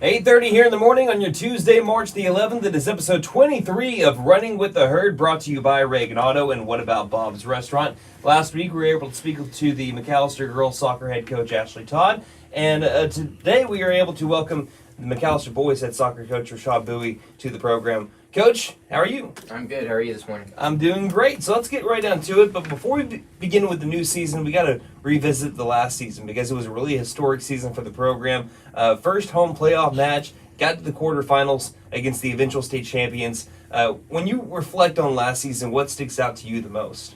8:30 here in the morning on your Tuesday, March the 11th. It is episode 23 of Running with the Herd, brought to you by Reagan Auto and What About Bob's Restaurant. Last week, we were able to speak to the McAlester girls soccer head coach, Ashley Todd. And today, we are able to welcome the McAlester Boys head soccer coach, Ra'shaud Buie, to the program. Coach, how are you? I'm good. How are you this morning? I'm doing great. So let's get right down to it. But before we begin with the new season, we got to revisit the last season because it was a really historic season for the program. First home playoff match, got to the quarterfinals against the eventual state champions. When you reflect on last season, what sticks out to you the most?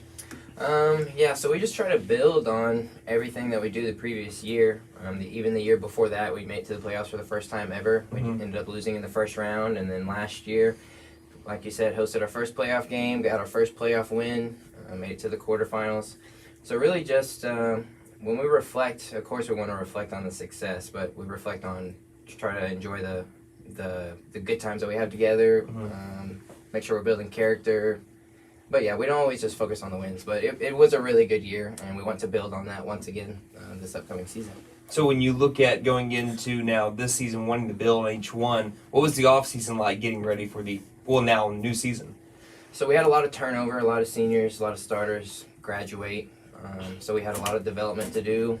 So we just try to build on everything that we do the previous year. Even the year before that, we made it to the playoffs for the first time ever. We ended up losing in the first round, and then last year, like you said, hosted our first playoff game, got our first playoff win, made it to the quarterfinals. So really just when we reflect, of course we want to reflect on the success, but we reflect on try to enjoy the good times that we have together, make sure we're building character. But yeah, we don't always just focus on the wins, but it was a really good year, and we want to build on that once again this upcoming season. So when you look at going into now this season, wanting to build on each one, what was the offseason like getting ready for the now new season? So we had a lot of turnover, a lot of seniors, a lot of starters graduate. So we had a lot of development to do.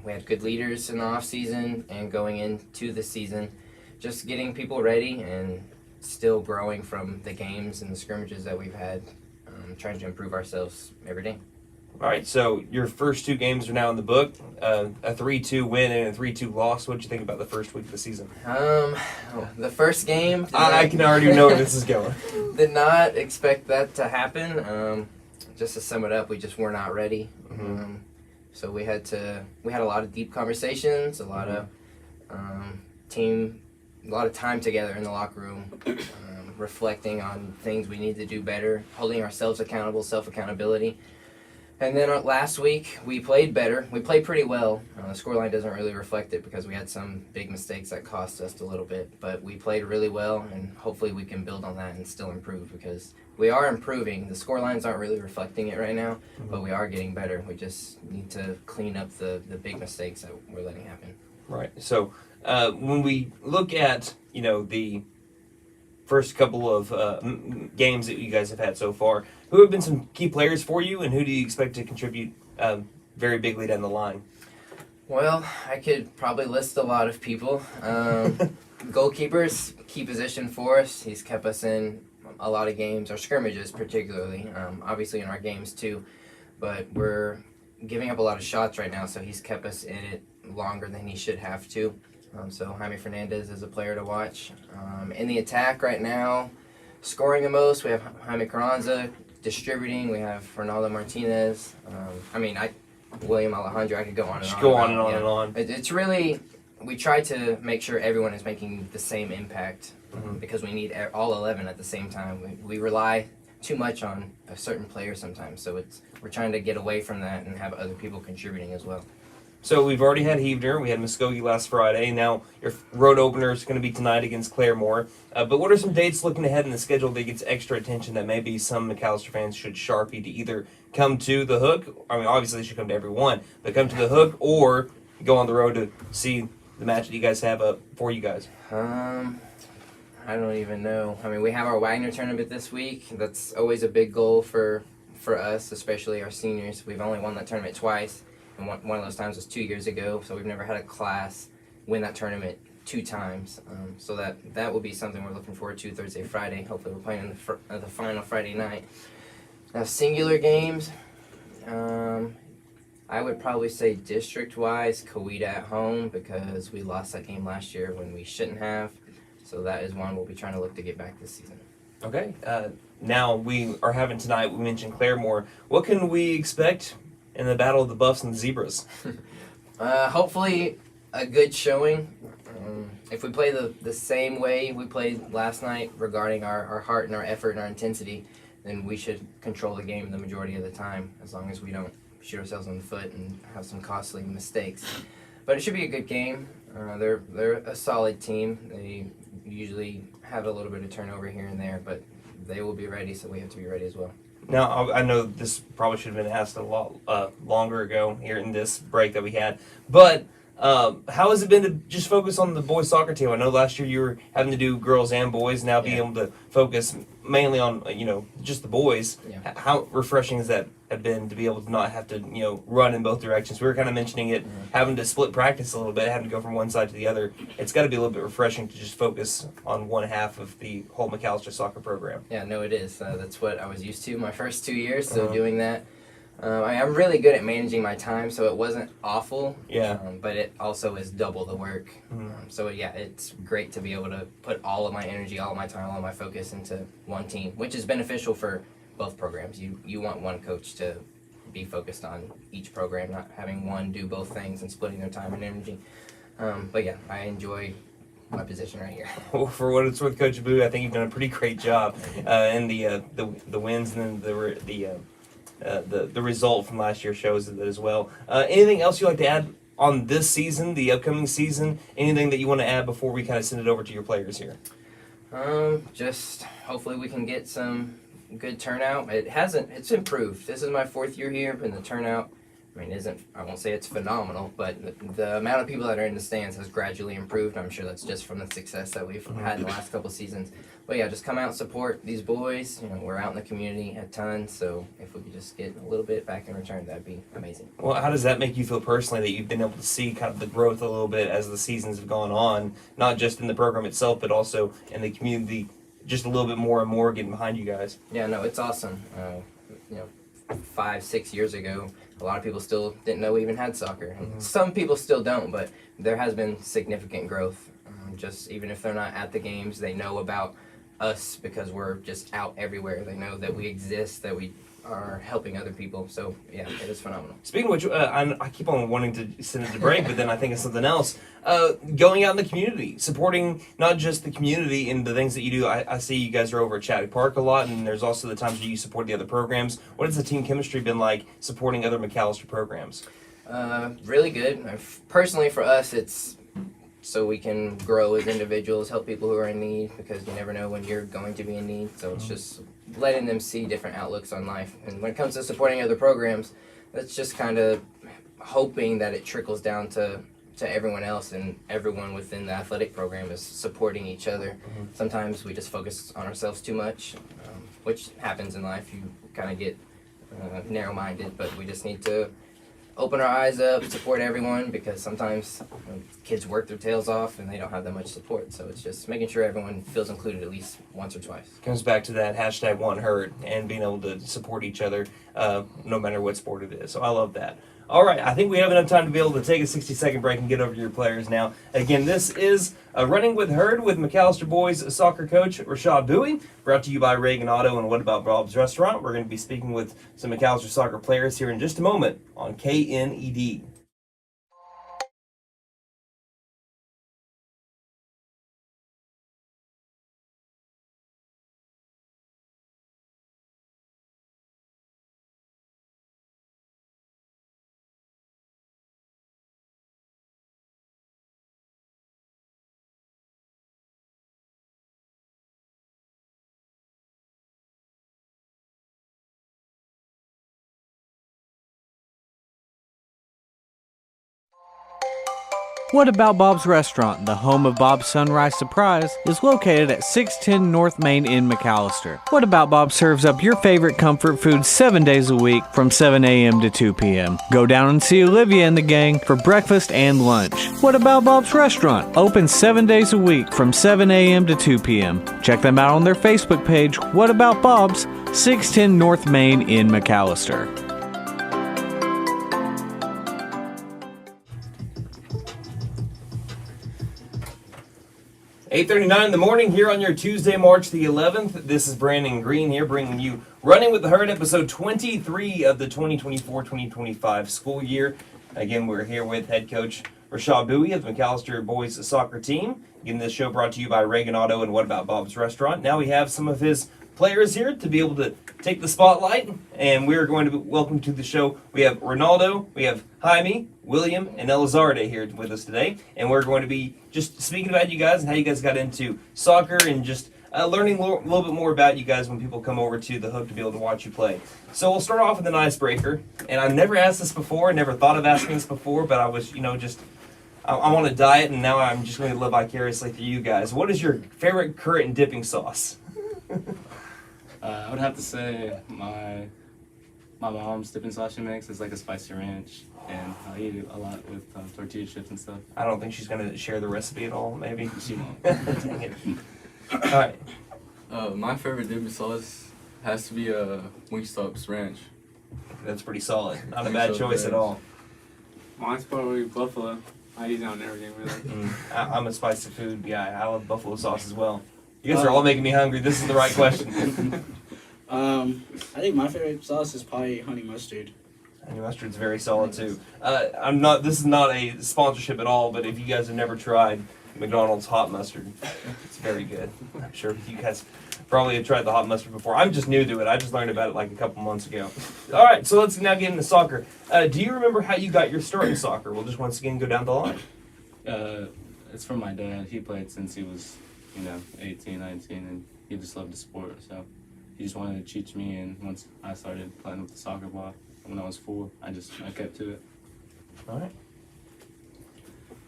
We had good leaders in the off season and going into the season, just getting people ready and still growing from the games and the scrimmages that we've had, trying to improve ourselves every day. All right, so your first two games are now in the book, a 3-2 win and a 3-2 loss. What did you think about the first week of the season? The first game... I can already know where this is going. Did not expect that to happen. Just to sum it up, we just were not ready. So we had a lot of deep conversations, a lot of time together in the locker room, reflecting on things we need to do better, holding ourselves accountable, self-accountability. And then last week, we played better. We played pretty well. The scoreline doesn't really reflect it because we had some big mistakes that cost us a little bit. But we played really well, and hopefully we can build on that and still improve because we are improving. The scorelines aren't really reflecting it right now, but we are getting better. We just need to clean up the big mistakes that we're letting happen. Right. So when we look at, the first couple of games that you guys have had so far, who have been some key players for you, and who do you expect to contribute very bigly down the line? Well, I could probably list a lot of people. Goalkeepers, key position for us. He's kept us in a lot of games, our scrimmages particularly, obviously in our games too, but we're giving up a lot of shots right now, so he's kept us in it longer than he should have to. So Jaime Fernandez is a player to watch. In the attack right now, scoring the most, we have Jaime Carranza. Distributing, we have Ronaldo Martinez. William Alejandro. I could go on and on. Just go on and on and on. It's really, we try to make sure everyone is making the same impact because we need all 11 at the same time. We rely too much on a certain player sometimes, so we're trying to get away from that and have other people contributing as well. So we've already had Heavner, we had Muskogee last Friday, now your road opener is going to be tonight against Claremore. But what are some dates looking ahead in the schedule that gets extra attention that maybe some McAlester fans should sharpie to either come to the Hook, obviously they should come to every one, but come to the Hook or go on the road to see the match that you guys have up for you guys? I don't even know. We have our Wagner tournament this week. That's always a big goal for us, especially our seniors. We've only won that tournament twice. And one of those times was 2 years ago, so we've never had a class win that tournament 2 times. So that will be something we're looking forward to Thursday, Friday. Hopefully we're playing the final Friday night. Now, singular games, I would probably say district-wise, Coweta at home because we lost that game last year when we shouldn't have. So that is one we'll be trying to look to get back this season. Okay. Now we are having tonight, we mentioned Claremore. What can we expect in the Battle of the Buffs and the Zebras? Hopefully a good showing. If we play the same way we played last night regarding our heart and our effort and our intensity, then we should control the game the majority of the time as long as we don't shoot ourselves in the foot and have some costly mistakes. But it should be a good game. They're a solid team. They usually have a little bit of turnover here and there, but they will be ready, so we have to be ready as well. Now, I know this probably should have been asked a lot longer ago here in this break that we had, but How has it been to just focus on the boys soccer team? I know last year you were having to do girls and boys. Now being able to focus mainly on just the boys. Yeah. How refreshing has that have been to be able to not have to run in both directions? We were kind of mentioning it, having to split practice a little bit, having to go from one side to the other. It's got to be a little bit refreshing to just focus on one half of the whole McAlester soccer program. Yeah, no, it is. That's what I was used to my first 2 years, so doing that. I'm really good at managing my time, so it wasn't awful. Yeah. But it also is double the work. So yeah, it's great to be able to put all of my energy, all of my time, all of my focus into one team, which is beneficial for both programs. You want one coach to be focused on each program, not having one do both things and splitting their time and energy. But yeah, I enjoy my position right here. Well, for what it's worth, Coach Boo, I think you've done a pretty great job in the wins, and then the result from last year shows it as well. Anything else you'd like to add on this season, the upcoming season? Anything that you want to add before we kind of send it over to your players here? Just hopefully we can get some good turnout. It's improved. This is my 4th year here, and the turnout, I won't say it's phenomenal, but the amount of people that are in the stands has gradually improved. I'm sure that's just from the success that we've had in the last couple seasons. But yeah, just come out and support these boys. We're out in the community a ton, so if we could just get a little bit back in return, that'd be amazing. Well, how does that make you feel personally that you've been able to see kind of the growth a little bit as the seasons have gone on, not just in the program itself, but also in the community, just a little bit more and more getting behind you guys? Yeah, no, it's awesome. 5-6 years ago, a lot of people still didn't know we even had soccer. Some people still don't, but there has been significant growth. Just even if they're not at the games, they know about us because we're just out everywhere. They know that we exist, that we are helping other people. So yeah, it is phenomenal. Speaking of which, I keep on wanting to send it to break, but then I think of something else. Going out in the community, supporting not just the community in the things that you do. I see you guys are over at Chatty Park a lot, and there's also the times where you support the other programs. What has the team chemistry been like supporting other McAlester programs? Really good. Personally, for us, it's so we can grow as individuals, help people who are in need, because you never know when you're going to be in need. So it's just letting them see different outlooks on life. And when it comes to supporting other programs, that's just kind of hoping that it trickles down to everyone else, and everyone within the athletic program is supporting each other. Sometimes we just focus on ourselves too much, which happens in life. You kind of get narrow-minded, but we just need to open our eyes up, support everyone, because sometimes kids work their tails off and they don't have that much support. So it's just making sure everyone feels included at least once or twice. Comes back to that hashtag one herd and being able to support each other no matter what sport it is. So I love that. All right, I think we have enough time to be able to take a 60-second break and get over to your players now. Again, this is Running with Herd with McAlester Boys Soccer coach Ra'shaud Buie, brought to you by Reagan Auto and What About Bob's Restaurant. We're going to be speaking with some McAlester soccer players here in just a moment on KNED. What About Bob's Restaurant, the home of Bob's Sunrise Surprise, is located at 610 North Main in McAlester. What About Bob serves up your favorite comfort food 7 days a week from 7 a.m. to 2 p.m. Go down and see Olivia and the gang for breakfast and lunch. What About Bob's Restaurant, open 7 days a week from 7 a.m. to 2 p.m. Check them out on their Facebook page, What About Bob's, 610 North Main in McAlester. 8:39 in the morning here on your Tuesday, March the 11th. This is Brandon Green here bringing you Running with the Herd, episode 23 of the 2024-2025 school year. Again, we're here with head coach Ra'shaud Buie of the McAlester Boys Soccer team. Again, this show brought to you by Reagan Auto and What About Bob's Restaurant. Now we have some of his players here to be able to take the spotlight, and we're going to welcome to the show. We have Ronaldo, we have Jaime, William, and Elizarde here with us today, and we're going to be just speaking about you guys and how you guys got into soccer and just learning a little bit more about you guys when people come over to the Hook to be able to watch you play. So we'll start off with an icebreaker, and I've never asked this before, never thought of asking this before, but I was, just I'm on a diet, and now I'm just going to live vicariously through you guys. What is your favorite current dipping sauce? I would have to say my mom's dipping sauce she makes is like a spicy ranch, and I eat it a lot with tortilla chips and stuff. I don't think she's going to share the recipe at all, maybe. She won't. Dang it. All right. My favorite dipping sauce has to be Wingstop's ranch. That's pretty solid. Not a bad choice at all. Mine's probably buffalo. I use it on everything, really. I'm a spicy food guy. I love buffalo sauce as well. You guys are all making me hungry. This is the right question. I think my favorite sauce is probably honey mustard. Honey mustard's very solid too. This is not a sponsorship at all, but if you guys have never tried McDonald's hot mustard, it's very good. I'm sure you guys probably have tried the hot mustard before. I'm just new to it. I just learned about it like a couple months ago. All right, so let's now get into soccer. Do you remember how you got your start in soccer? We'll just once again go down the line. It's from my dad. He played since he was, 18, 19, and he just loved the sport. So he just wanted to teach me, and once I started playing with the soccer ball when I was 4, I kept to it. All right.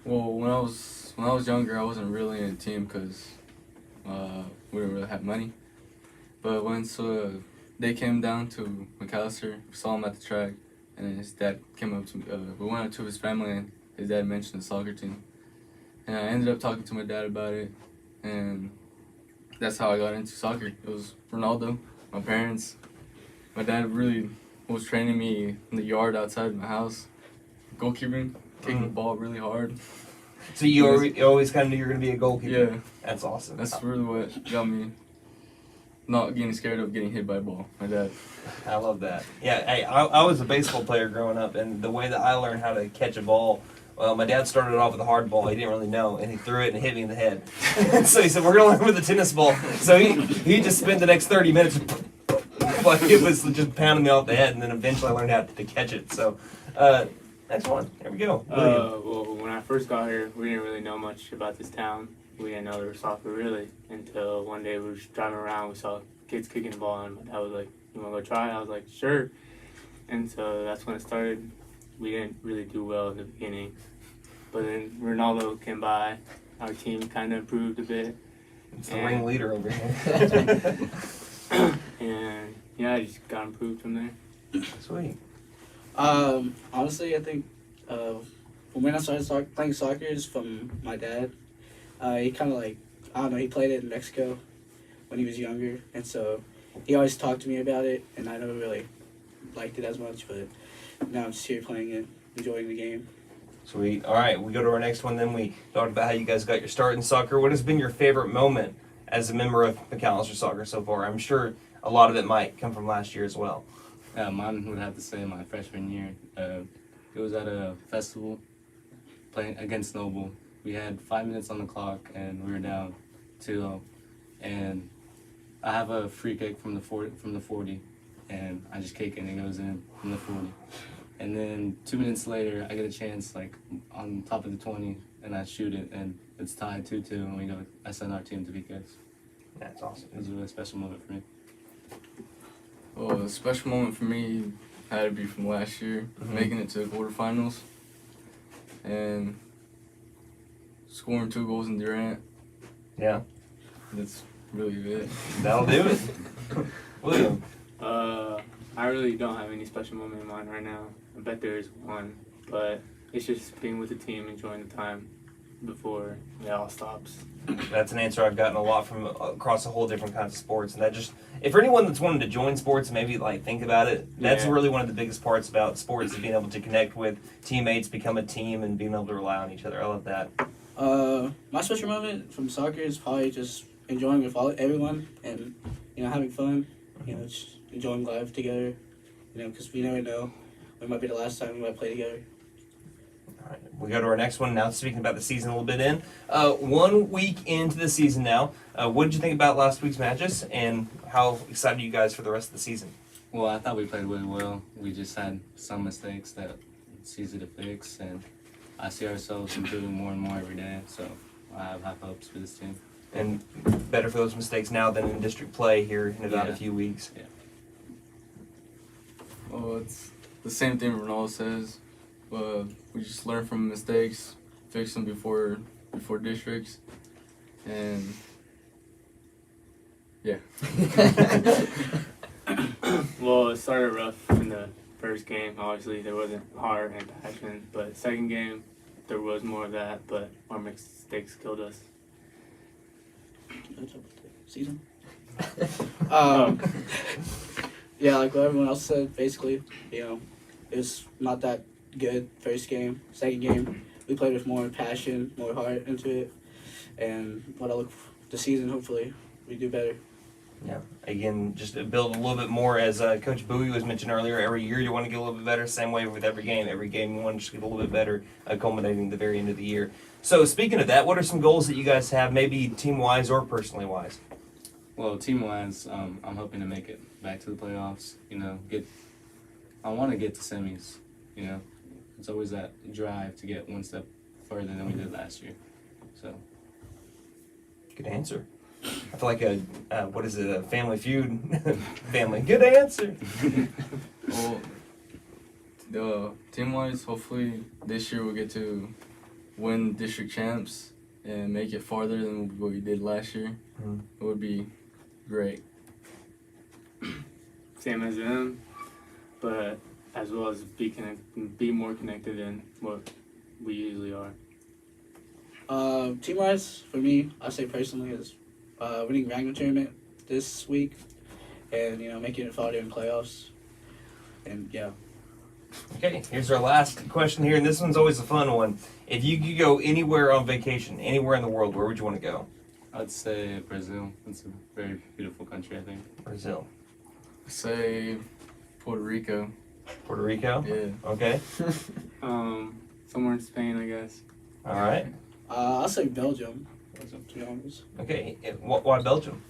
Well, when I was younger, I wasn't really in a team because we didn't really have money. But once they came down to McAlester, we saw him at the track, and his dad came up to me. We went up to his family, and his dad mentioned the soccer team. And I ended up talking to my dad about it, and that's how I got into soccer. It was Ronaldo, my parents. My dad really was training me in the yard outside my house, goalkeeping, kicking the ball really hard. So you always kind of knew you were going to be a goalkeeper? Yeah. That's awesome. That's really what got me not getting scared of getting hit by a ball. My dad. I love that. Yeah, hey, I was a baseball player growing up, and the way that I learned how to catch a ball, well, my dad started off with a hard ball. He didn't really know, and he threw it and hit me in the head. So he said, we're going to learn with a tennis ball. So he just spent the next 30 minutes like it was just pounding me off the head, and then eventually I learned how to catch it. So next one. There we go. Well, when I first got here, we didn't really know much about this town. We didn't know there was soccer really until one day we were just driving around. We saw kids kicking the ball, and my dad was like, "You want to go try?" I was like, "Sure." And so that's when it started. We didn't really do well in the beginning, but then Ronaldo came by. Our team kind of improved a bit. It's the ringleader over here. And yeah, I just got improved from there. Sweet. Honestly, I think when I started playing soccer is from my dad. He kind of he played it in Mexico when he was younger, and so he always talked to me about it, and I never really liked it as much, but now I'm just here playing it, enjoying the game. Sweet. All right, we go to our next one. Then we talked about how you guys got your start in soccer. What has been your favorite moment as a member of McAlester Soccer so far? I'm sure a lot of it might come from last year as well. Mine would have to say my freshman year. It was at a festival playing against Noble. We had 5 minutes on the clock, and we were down 2-0. And I have a free kick from the 40, and I just kick it, and it goes in from the 40. And then 2 minutes later, I get a chance, on top of the 20, and I shoot it, and it's tied 2-2, and I send our team to PKs. That's awesome. It was a really special moment for me. Well, a special moment for me had to be from last year, making it to the quarterfinals, and scoring 2 goals in Durant. Yeah. That's really good. That'll do it. William. I really don't have any special moment in mind right now. I bet there is one, but it's just being with the team, enjoying the time before it all stops. That's an answer I've gotten a lot from across a whole different kinds of sports, and that just, if for anyone that's wanting to join sports and maybe think about it, that's really one of the biggest parts about sports, is being able to connect with teammates, become a team, and being able to rely on each other. I love that. My special moment from soccer is probably just enjoying with everyone and having fun. Just enjoying life together. Because we never know when might be the last time we might play together. All right, we go to our next one now. Speaking about the season a little bit 1 week into the season now, what did you think about last week's matches, and how excited are you guys for the rest of the season? Well, I thought we played really well. We just had some mistakes that it's easy to fix, and I see ourselves improving more and more every day, so I have high hopes for this team. And better for those mistakes now than in district play here in about a few weeks. Yeah. Well, it's the same thing Ronaldo says, but we just learn from mistakes, fix them before districts, and yeah. Well, it started rough in the first game. Obviously, there wasn't heart and passion, but second game, there was more of that, but our mistakes killed us. Season. Yeah, like what everyone else said, basically, it's not that good first game. Second game, we played with more passion, more heart into it, and what I look for the season, hopefully, we do better. Yeah. Again, just to build a little bit more, as Coach Buie was mentioned earlier, every year you want to get a little bit better. Same way with every game. Every game you want to just get a little bit better, culminating at the very end of the year. So speaking of that, what are some goals that you guys have, maybe team-wise or personally-wise? Well, team-wise, I'm hoping to make it back to the playoffs. I want to get to semis. It's always that drive to get one step further than we did last year. So. Good answer. I feel like a Family Feud? Family. Good answer. Well, team-wise, hopefully this year we'll get to win district champs and make it farther than what we did last year. Mm-hmm. It would be great. Same as them, but as well as be more connected than what we usually are. Team-wise, for me, I say personally is winning Wrangler tournament this week, and making it farther in playoffs, and yeah. Okay, here's our last question here, and this one's always a fun one. If you could go anywhere on vacation, anywhere in the world, where would you want to go? I'd say Brazil. It's a very beautiful country, I think. Brazil. Say Puerto Rico. Puerto Rico? Yeah. Okay. Somewhere in Spain, I guess. All right. I'll say Belgium, to be honest. Okay. Why Belgium?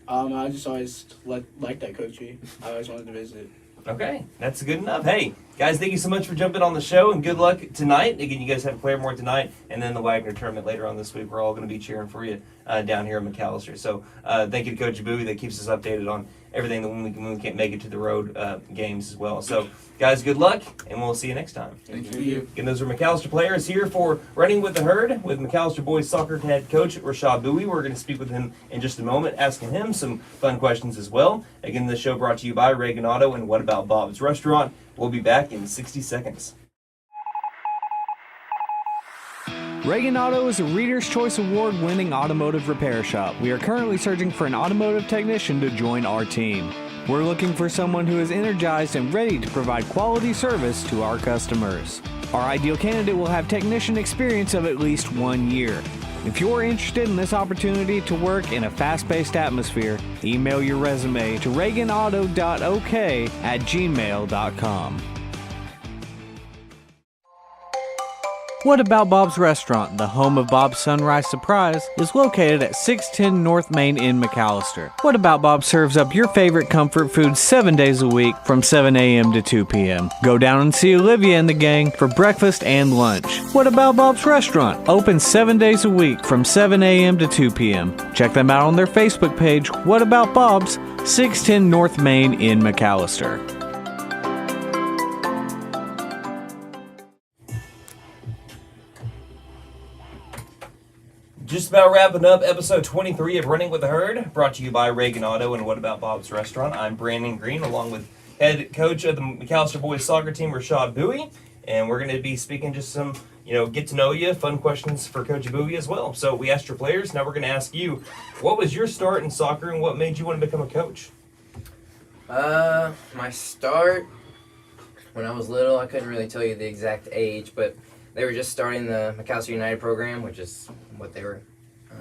I just always liked that country. I always wanted to visit. Okay, that's good enough. Hey, guys, thank you so much for jumping on the show, and good luck tonight. Again, you guys have Claremore tonight, and then the Wagner tournament later on this week. We're all going to be cheering for you down here in McAlester. So thank you to Coach Buie that keeps us updated on everything when we can't make it to the road games as well. So, guys, good luck, and we'll see you next time. Thank you. Again, those are McAlester players here for Running with the Herd with McAlester Boys Soccer head coach Ra'shaud Buie. We're going to speak with him in just a moment, asking him some fun questions as well. Again, this show brought to you by Reagan Auto and What About Bob's Restaurant. We'll be back in 60 seconds. Reagan Auto is a Reader's Choice Award winning automotive repair shop. We are currently searching for an automotive technician to join our team. We're looking for someone who is energized and ready to provide quality service to our customers. Our ideal candidate will have technician experience of at least 1 year. If you're interested in this opportunity to work in a fast-paced atmosphere, email your resume to reaganauto.ok@gmail.com. What About Bob's Restaurant, the home of Bob's Sunrise Surprise, is located at 610 North Main in McAlester. What About Bob serves up your favorite comfort food 7 days a week from 7 a.m. to 2 p.m. Go down and see Olivia and the gang for breakfast and lunch. What About Bob's Restaurant, open 7 days a week from 7 a.m. to 2 p.m. Check them out on their Facebook page, What About Bob's, 610 North Main in McAlester. Just about wrapping up episode 23 of Running with the Herd, brought to you by Reagan Auto and What About Bob's Restaurant. I'm Brandon Green, along with head coach of the McAlester Boys Soccer team, Ra'shaud Buie, and we're going to be speaking just some, get to know you, fun questions for Coach Buie as well. So we asked your players, now we're going to ask you, what was your start in soccer and what made you want to become a coach? My start, when I was little, I couldn't really tell you the exact age, but they were just starting the McAlester United program, which is what they were,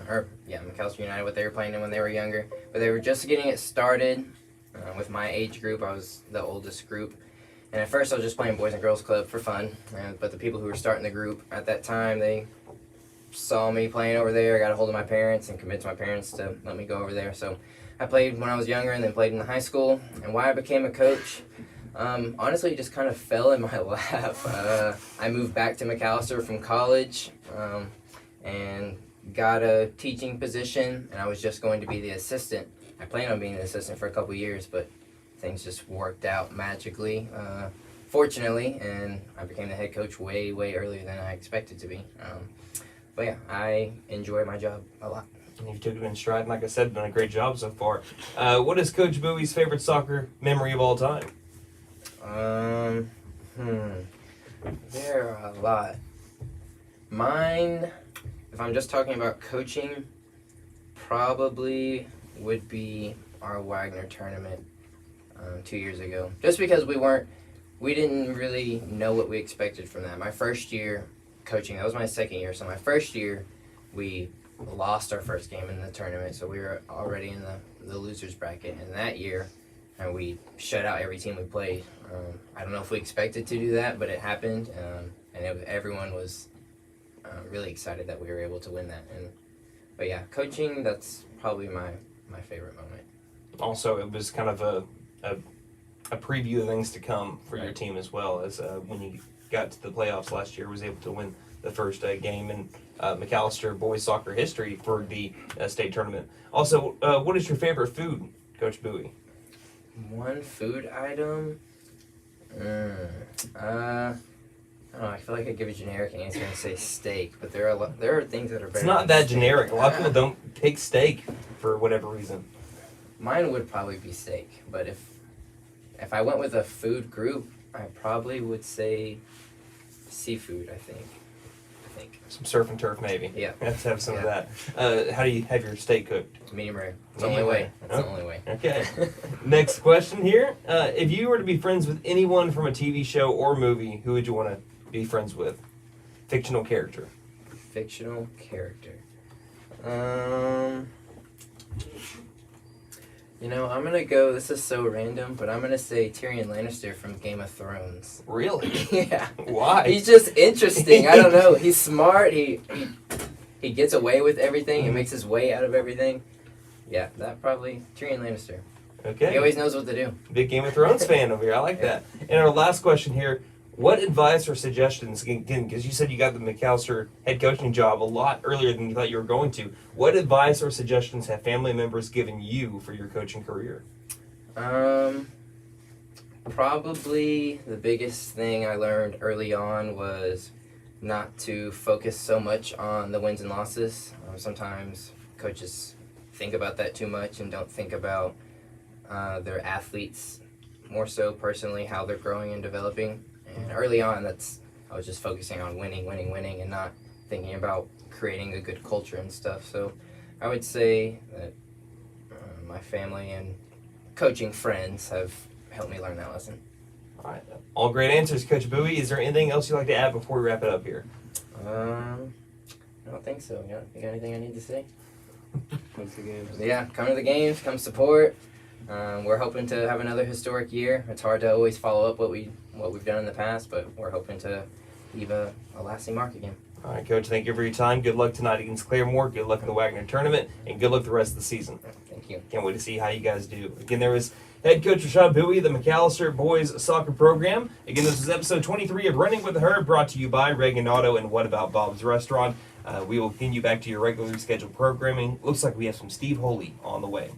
McAlester United, what they were playing in when they were younger. But they were just getting it started with my age group. I was the oldest group. And at first I was just playing Boys and Girls Club for fun. But the people who were starting the group at that time, they saw me playing over there, got a hold of my parents, and convinced my parents to let me go over there. So I played when I was younger and then played in the high school. And why I became a coach, honestly, it just kind of fell in my lap. I moved back to McAlester from college and got a teaching position, and I was just going to be the assistant. I planned on being the assistant for a couple years, but things just worked out magically fortunately, and I became the head coach way earlier than I expected to be. But yeah, I enjoy my job a lot. And you took it in stride, and like I said, done a great job so far. What is Coach Bowie's favorite soccer memory of all time? There are a lot. Mine, if I'm just talking about coaching, probably would be our Wagner tournament 2 years ago. Just because we didn't really know what we expected from that. My first year coaching, that was my second year. So my first year, we lost our first game in the tournament, so we were already in the losers bracket. And that year, and we shut out every team we played. I don't know if we expected to do that, but it happened, and everyone was really excited that we were able to win that. But yeah, coaching, that's probably my favorite moment. Also, it was kind of a preview of things to come for your team as well, as when you got to the playoffs last year, was able to win the first game in McAlester Boys Soccer history for the state tournament. Also, what is your favorite food, Coach Buie? One food item? I don't know, I feel like I give a generic answer and say steak, but there are things that are better. It's not that generic. A lot of people don't pick steak for whatever reason. Mine would probably be steak, but if I went with a food group, I probably would say seafood, I think. Some surf and turf, maybe. Yeah. Let's have some of that. How do you have your steak cooked? Medium rare. It's the only way. It's the only way. Okay. Next question here. If you were to be friends with anyone from a TV show or movie, who would you want to be friends with? Fictional character. Fictional character. I'm going to go, this is so random, but I'm going to say Tyrion Lannister from Game of Thrones. Really? Yeah. Why? He's just interesting. I don't know. He's smart. He gets away with everything. He makes his way out of everything. Yeah, that probably, Tyrion Lannister. Okay. He always knows what to do. Big Game of Thrones fan over here. I like that. And our last question here. What advice or suggestions, again, because you said you got the McAlester head coaching job a lot earlier than you thought you were going to, what advice or suggestions have family members given you for your coaching career? Probably the biggest thing I learned early on was not to focus so much on the wins and losses. Sometimes coaches think about that too much and don't think about their athletes more so personally, how they're growing and developing. And early on, I was just focusing on winning, and not thinking about creating a good culture and stuff. So I would say that my family and coaching friends have helped me learn that lesson. All right. All great answers, Coach Buie. Is there anything else you'd like to add before we wrap it up here? I don't think so. You got anything I need to say? Come to the games. Yeah, come to the games, come support. We're hoping to have another historic year. It's hard to always follow up what we've done in the past, but we're hoping to leave a lasting mark again. All right, Coach, thank you for your time. Good luck tonight against Claremore. Good luck in the Wagner tournament, and good luck the rest of the season. Thank you. Can't wait to see how you guys do. Again, there was head coach Ra'shaud Buie of the McAlester Boys Soccer Program. Again, this is episode 23 of Running with the Herd, brought to you by Reagan Auto and What About Bob's Restaurant. We will continue back to your regularly scheduled programming. Looks like we have some Steve Holy on the way.